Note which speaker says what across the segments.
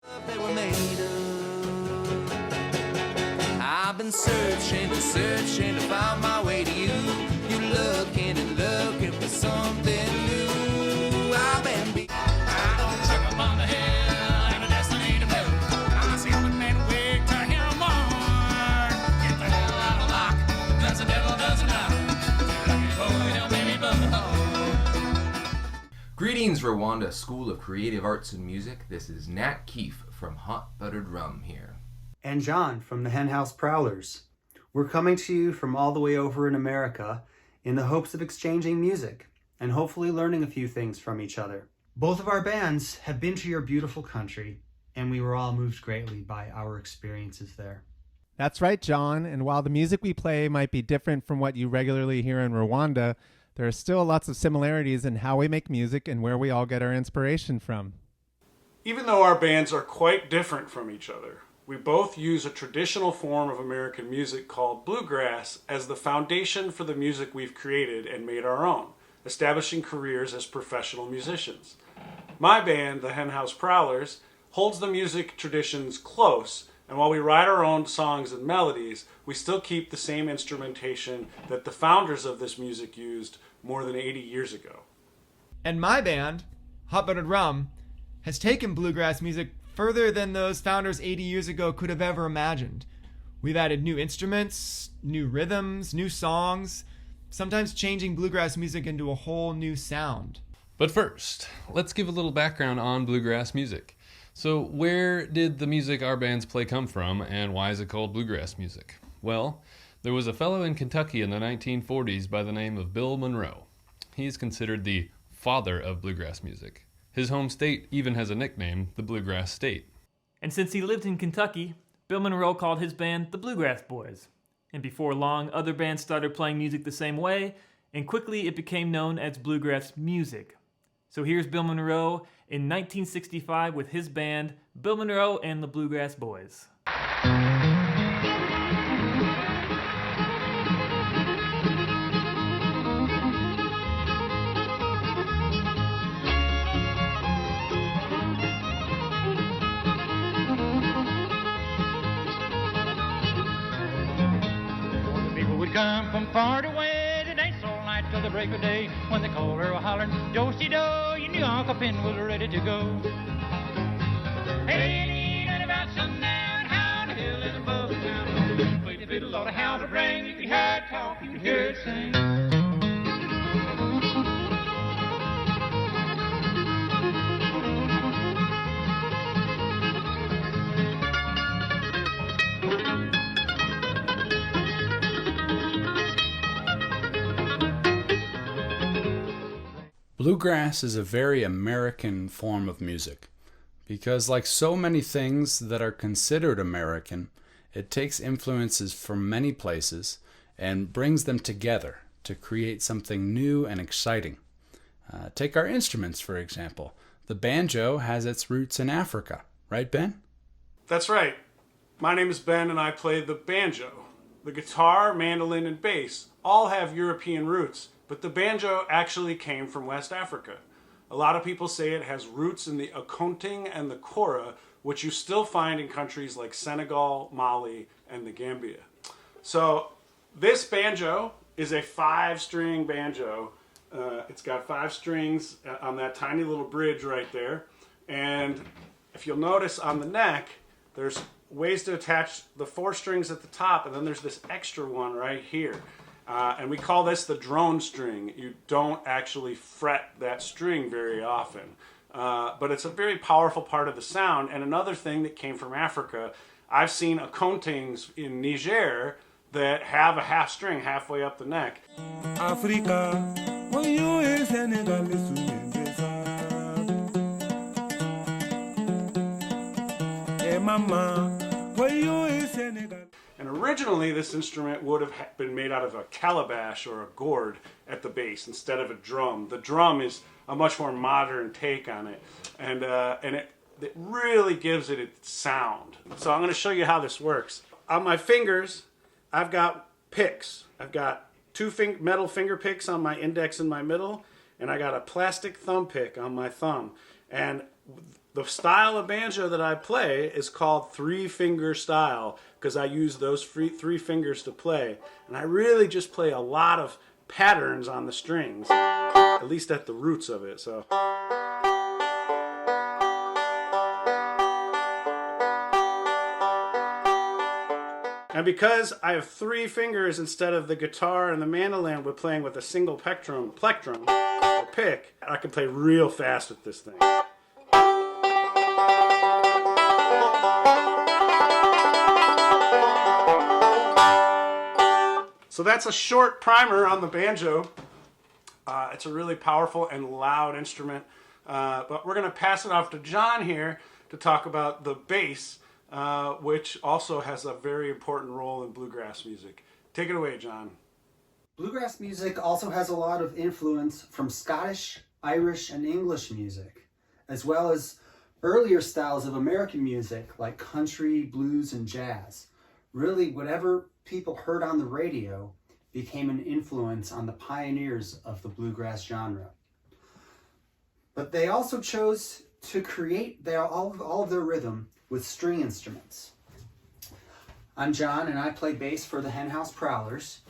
Speaker 1: They were made of. I've been searching and searching to find my way to you. You looking and looking for something new. I've been I don't chuck up on the hill and a destiny to move. I see only men wait to hear more. Get the hell out of luck. That's the devil doesn't
Speaker 2: Greetings, Rwanda School of Creative Arts and Music. This is Nat Keefe from Hot Buttered Rum here.
Speaker 3: And John from the Henhouse Prowlers. We're coming to you from all the way over in America in the hopes of exchanging music and hopefully learning a few things from each other. Both of our bands have been to your beautiful country, and we were all moved greatly by our experiences there.
Speaker 4: That's right, John. And while the music we play might be different from what you regularly hear in Rwanda, there are still lots of similarities in how we make music and where we all get our inspiration from.
Speaker 5: Even though our bands are quite different from each other, we both use a traditional form of American music called bluegrass as the foundation for the music we've created and made our own, establishing careers as professional musicians. My band, the Henhouse Prowlers, holds the music traditions close, and while we write our own songs and melodies, we still keep the same instrumentation that the founders of this music used more than 80 years ago.
Speaker 6: And my band, Hot Buttered Rum, has taken bluegrass music further than those founders 80 years ago could have ever imagined. We've added new instruments, new rhythms, new songs, sometimes changing bluegrass music into a whole new sound.
Speaker 7: But first, let's give a little background on bluegrass music. So where did the music our bands play come from, and why is it called bluegrass music? Well, there was a fellow in Kentucky in the 1940s by the name of Bill Monroe. He is considered the father of bluegrass music. His home state even has a nickname, the Bluegrass State.
Speaker 8: And since he lived in Kentucky, Bill Monroe called his band the Bluegrass Boys. And before long, other bands started playing music the same way, and quickly it became known as bluegrass music. So here's Bill Monroe in 1965 with his band, Bill Monroe and the Bluegrass Boys.
Speaker 9: People would come from far away to dance all night till the break of day. When they called her hollering, do-si-do, you knew Uncle Pen was ready to go. Hey, and about sundown, how the hill is above the town. Play the fiddle, Lord, how it rang. You could hear it talk, you could hear it sing.
Speaker 10: Bluegrass is a very American form of music because, like so many things that are considered American, it takes influences from many places and brings them together to create something new and exciting. Take our instruments, for example. The banjo has its roots in Africa, right, Ben?
Speaker 5: That's right. My name is Ben and I play the banjo. The guitar, mandolin, and bass all have European roots, but the banjo actually came from West Africa. A lot of people say it has roots in the akonting and the kora, which you still find in countries like Senegal, Mali, and the Gambia. So this banjo is a 5-string banjo. It's got 5 strings on that tiny little bridge right there. And if you'll notice on the neck, there's ways to attach the 4 strings at the top, and then there's this extra one right here. And we call this the drone string. You don't actually fret that string very often. But it's a very powerful part of the sound. And another thing that came from Africa, I've seen akontings in Niger that have a half string halfway up the neck. Africa, and originally this instrument would have been made out of a calabash or a gourd at the base instead of a drum. The drum is a much more modern take on it, and it really gives it its sound. So I'm going to show you how this works. On my fingers, I've got picks. I've got 2 metal finger picks on my index and my middle, and I got a plastic thumb pick on my thumb. And The style of banjo that I play is called three-finger style because I use those three fingers to play. And I really just play a lot of patterns on the strings, at least at the roots of it. So. And because I have three fingers instead of the guitar and the mandolin, we're playing with a single plectrum, or pick, I can play real fast with this thing. So that's a short primer on the banjo. It's a really powerful and loud instrument. But we're going to pass it off to John here to talk about the bass, which also has a very important role in bluegrass music. Take it away, John.
Speaker 3: Bluegrass music also has a lot of influence from Scottish, Irish, and English music, as well as earlier styles of American music like country, blues, and jazz. Really, whatever people heard on the radio became an influence on the pioneers of the bluegrass genre. But they also chose to create all of their rhythm with string instruments. I'm John, and I play bass for the Henhouse Prowlers.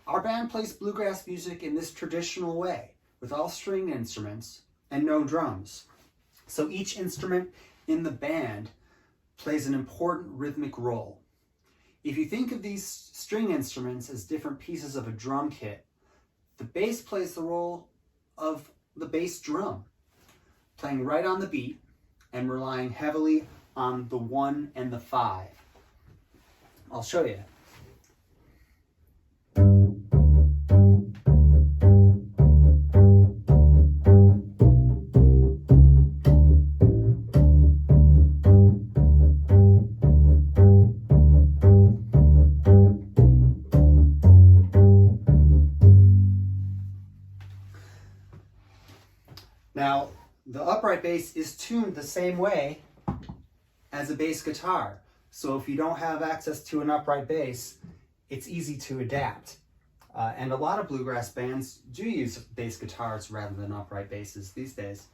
Speaker 3: Our band plays bluegrass music in this traditional way, with all string instruments and no drums. So each instrument in the band plays an important rhythmic role. If you think of these string instruments as different pieces of a drum kit, the bass plays the role of the bass drum, playing right on the beat and relying heavily on the 1 and the 5. I'll show you. Now, the upright bass is tuned the same way as a bass guitar. So if you don't have access to an upright bass, it's easy to adapt. And a lot of bluegrass bands do use bass guitars rather than upright basses these days.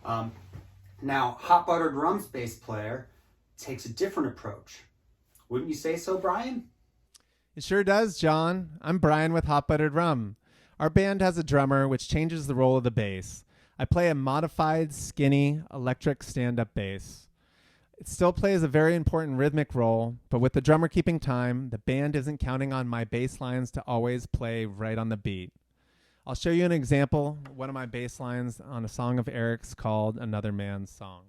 Speaker 3: Now, Hot Buttered Rum's bass player takes a different approach. Wouldn't you say so, Brian?
Speaker 4: It sure does, John. I'm Brian with Hot Buttered Rum. Our band has a drummer which changes the role of the bass. I play a modified, skinny, electric stand-up bass. It still plays a very important rhythmic role, but with the drummer keeping time, the band isn't counting on my bass lines to always play right on the beat. I'll show you an example, one of my bass lines on a song of Eric's called Another Man's Song.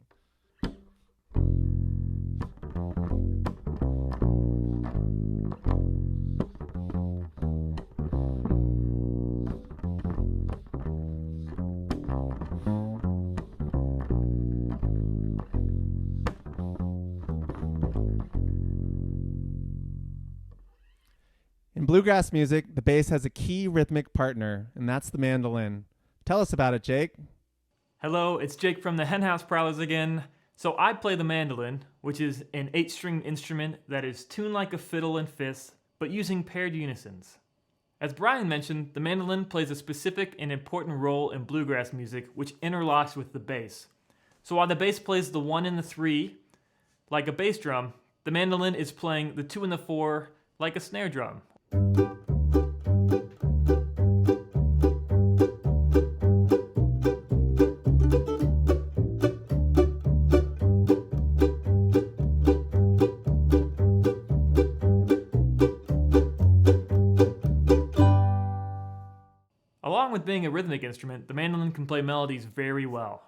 Speaker 4: In bluegrass music, the bass has a key rhythmic partner, and that's the mandolin. Tell us about it, Jake.
Speaker 8: Hello, it's Jake from the Henhouse Prowlers again. So I play the mandolin, which is an 8-string instrument that is tuned like a fiddle and fifths, but using paired unisons. As Brian mentioned, the mandolin plays a specific and important role in bluegrass music, which interlocks with the bass. So while the bass plays the 1 and the 3, like a bass drum, the mandolin is playing the 2 and the 4, like a snare drum. Along with being a rhythmic instrument, the mandolin can play melodies very well.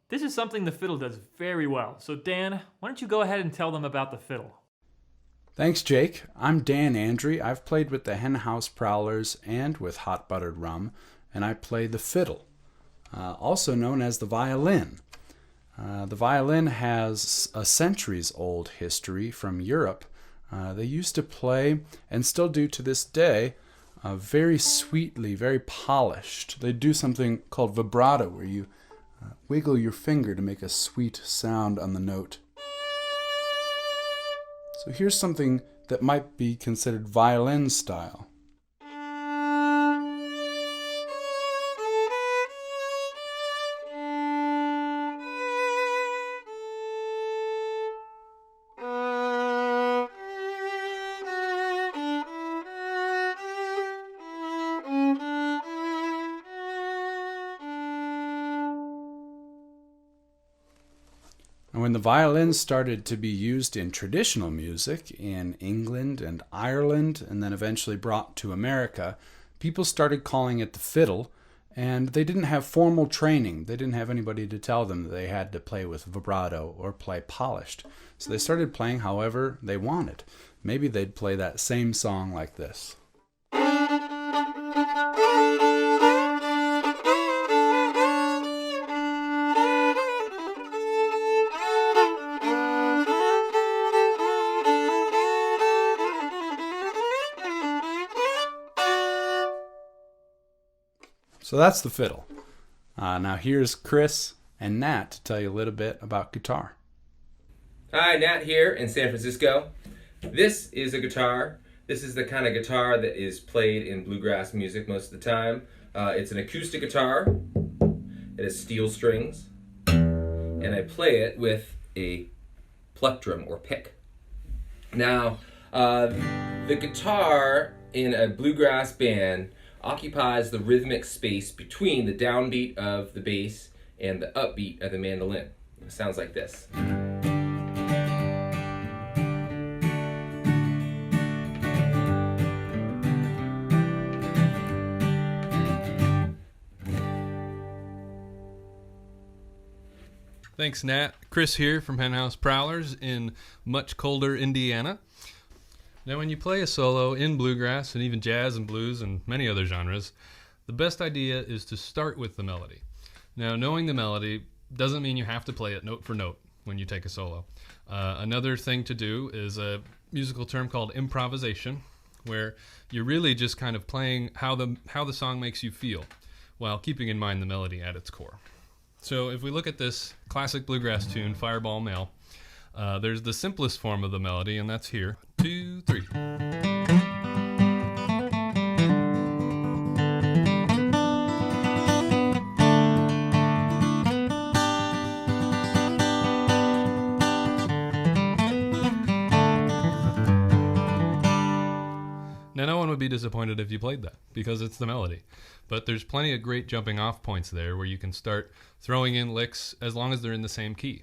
Speaker 8: This is something the fiddle does very well. So Dan, why don't you go ahead and tell them about the fiddle?
Speaker 10: Thanks, Jake. I'm Dan Andry. I've played with the Henhouse Prowlers and with Hot Buttered Rum, and I play the fiddle, also known as the violin. The violin has a centuries-old history from Europe. They used to play, and still do to this day, very sweetly, very polished. They do something called vibrato, where you wiggle your finger to make a sweet sound on the note. So here's something that might be considered violin style. And when the violin started to be used in traditional music in England and Ireland, and then eventually brought to America, people started calling it the fiddle, and they didn't have formal training. They didn't have anybody to tell them that they had to play with vibrato or play polished. So they started playing however they wanted. Maybe they'd play that same song like this. So that's the fiddle. Now here's Chris and Nat to tell you a little bit about guitar.
Speaker 2: Hi, Nat here in San Francisco. This is a guitar. This is the kind of guitar that is played in bluegrass music most of the time. It's an acoustic guitar. It has steel strings. And I play it with a plectrum or pick. Now, the guitar in a bluegrass band occupies the rhythmic space between the downbeat of the bass and the upbeat of the mandolin. It sounds like this.
Speaker 7: Thanks, Nat. Chris here from Henhouse Prowlers in much colder Indiana. Now, when you play a solo in bluegrass and even jazz and blues and many other genres, the best idea is to start with the melody. Now, knowing the melody doesn't mean you have to play it note for note when you take a solo. Another thing to do is a musical term called improvisation, where you're really just kind of playing how the song makes you feel while keeping in mind the melody at its core. So if we look at this classic bluegrass tune, Fireball Mail, there's the simplest form of the melody, and that's here. 2, 3. Now, no one would be disappointed if you played that, because it's the melody. But there's plenty of great jumping off points there where you can start throwing in licks as long as they're in the same key.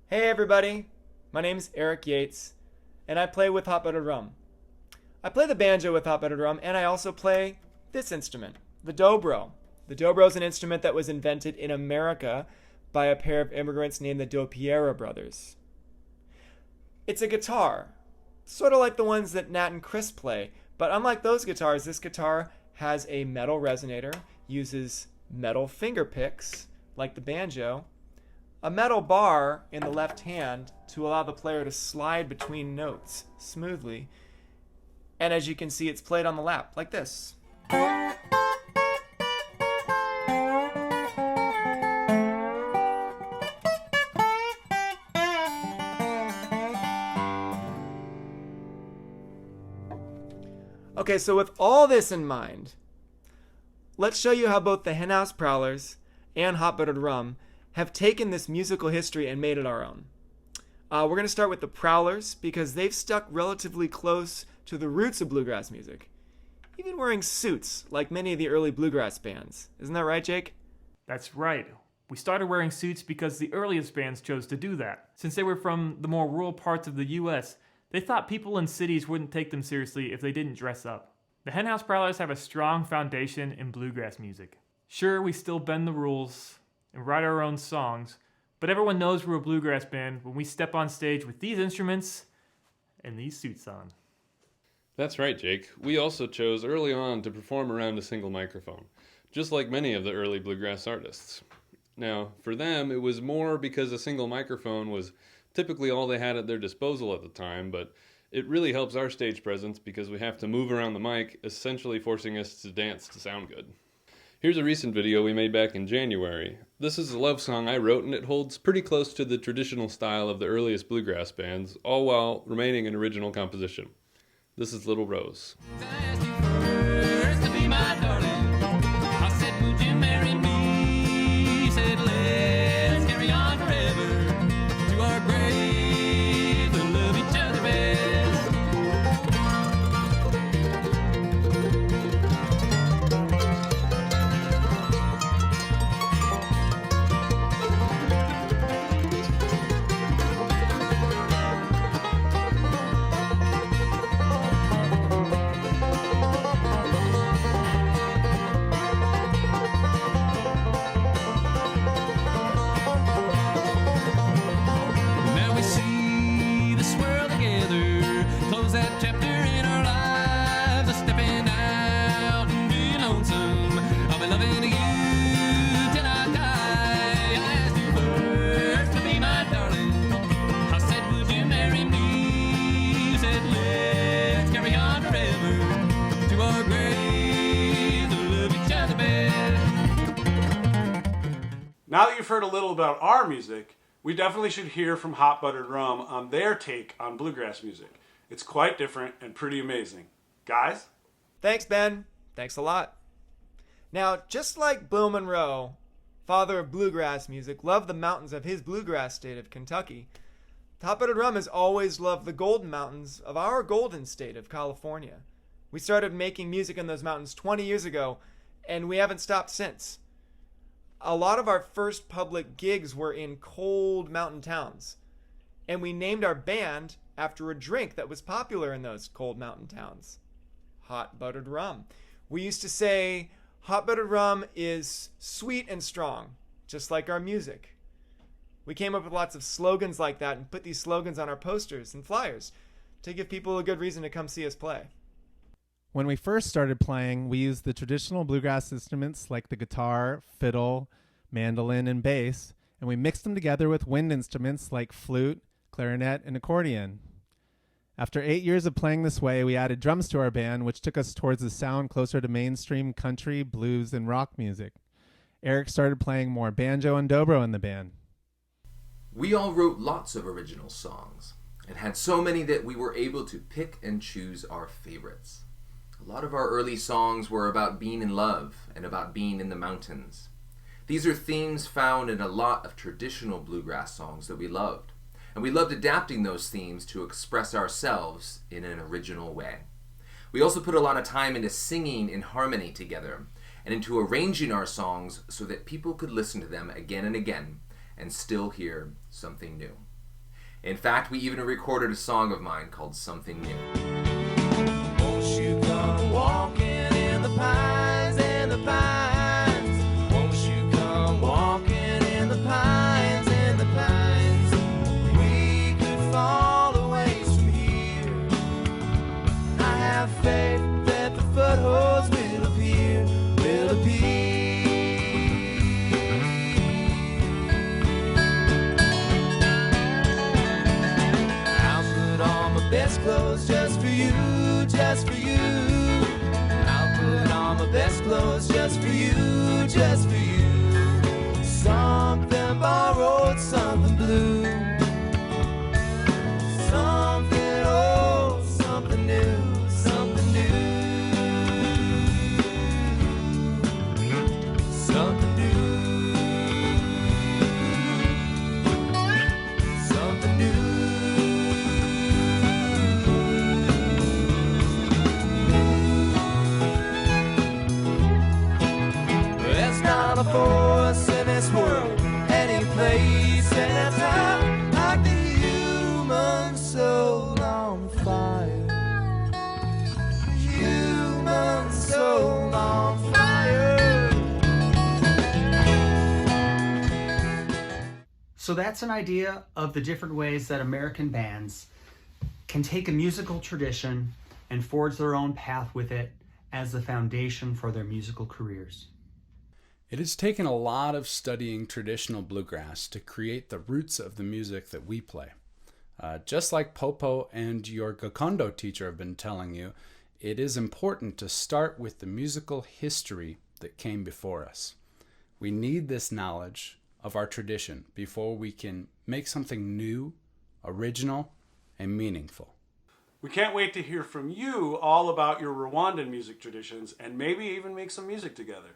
Speaker 6: Hey everybody, my name is Eric Yates, and I play with Hot Buttered Rum. I play the banjo with Hot Buttered Rum, and I also play this instrument, the dobro. The dobro is an instrument that was invented in America by a pair of immigrants named the Dopiera brothers. It's a guitar, sort of like the ones that Nat and Chris play, but unlike those guitars, this guitar has a metal resonator, uses metal finger picks, like the banjo, a metal bar in the left hand to allow the player to slide between notes smoothly. And as you can see, it's played on the lap, like this. Okay, so with all this in mind, let's show you how both the Henhouse Prowlers and Hot Buttered Rum have taken this musical history and made it our own. We're going to start with the Prowlers because they've stuck relatively close to the roots of bluegrass music, even wearing suits like many of the early bluegrass bands. Isn't that right, Jake?
Speaker 8: That's right. We started wearing suits because the earliest bands chose to do that. Since they were from the more rural parts of the U.S., they thought people in cities wouldn't take them seriously if they didn't dress up. The Henhouse Prowlers have a strong foundation in bluegrass music. Sure, we still bend the rules and write our own songs, but everyone knows we're a bluegrass band when we step on stage with these instruments and these suits on.
Speaker 7: That's right, Jake. We also chose early on to perform around a single microphone, just like many of the early bluegrass artists. Now, for them, it was more because a single microphone was typically all they had at their disposal at the time, but it really helps our stage presence because we have to move around the mic, essentially forcing us to dance to sound good. Here's a recent video we made back in January. This is a love song I wrote, and it holds pretty close to the traditional style of the earliest bluegrass bands, all while remaining an original composition. This is Little Rose.
Speaker 5: Now that you've heard a little about our music, we definitely should hear from Hot Buttered Rum on their take on bluegrass music. It's quite different and pretty amazing. Guys?
Speaker 6: Thanks, Ben. Thanks a lot. Now, just like Bill Monroe, father of bluegrass music, loved the mountains of his bluegrass state of Kentucky, Hot Buttered Rum has always loved the golden mountains of our golden state of California. We started making music in those mountains 20 years ago, and we haven't stopped since. A lot of our first public gigs were in cold mountain towns, and we named our band after a drink that was popular in those cold mountain towns, Hot Buttered Rum. We used to say, Hot Buttered Rum is sweet and strong, just like our music. We came up with lots of slogans like that and put these slogans on our posters and flyers to give people a good reason to come see us play.
Speaker 4: When we first started playing, we used the traditional bluegrass instruments like the guitar, fiddle, mandolin, and bass, and we mixed them together with wind instruments like flute, clarinet, and accordion. After 8 years of playing this way, we added drums to our band, which took us towards a sound closer to mainstream country, blues, and rock music. Eric started playing more banjo and dobro in the band.
Speaker 2: We all wrote lots of original songs, and had so many that we were able to pick and choose our favorites. A lot of our early songs were about being in love and about being in the mountains. These are themes found in a lot of traditional bluegrass songs that we loved, and we loved adapting those themes to express ourselves in an original way. We also put a lot of time into singing in harmony together and into arranging our songs so that people could listen to them again and again and still hear something new. In fact, we even recorded a song of mine called Something New.
Speaker 1: Won't you come walking in the pines and the pines? Won't you come walking in the pines and the pines? We could fall away from here. I have faith that the footholds will appear, will appear. I'll put on my best clothes just for you, just for you. I'll put on my best clothes just for you, just for you. Something borrowed, something blue. Something old, something new, something new. Something new. Something new. There's not a force in this world, any place, any time, like the human soul on fire. Human soul on fire.
Speaker 3: So that's an idea of the different ways that American bands can take a musical tradition and forge their own path with it as the foundation for their musical careers.
Speaker 10: It has taken a lot of studying traditional bluegrass to create the roots of the music that we play. Just like Popo and your Gakondo teacher have been telling you, it is important to start with the musical history that came before us. We need this knowledge of our tradition before we can make something new, original, and meaningful.
Speaker 5: We can't wait to hear from you all about your Rwandan music traditions and maybe even make some music together.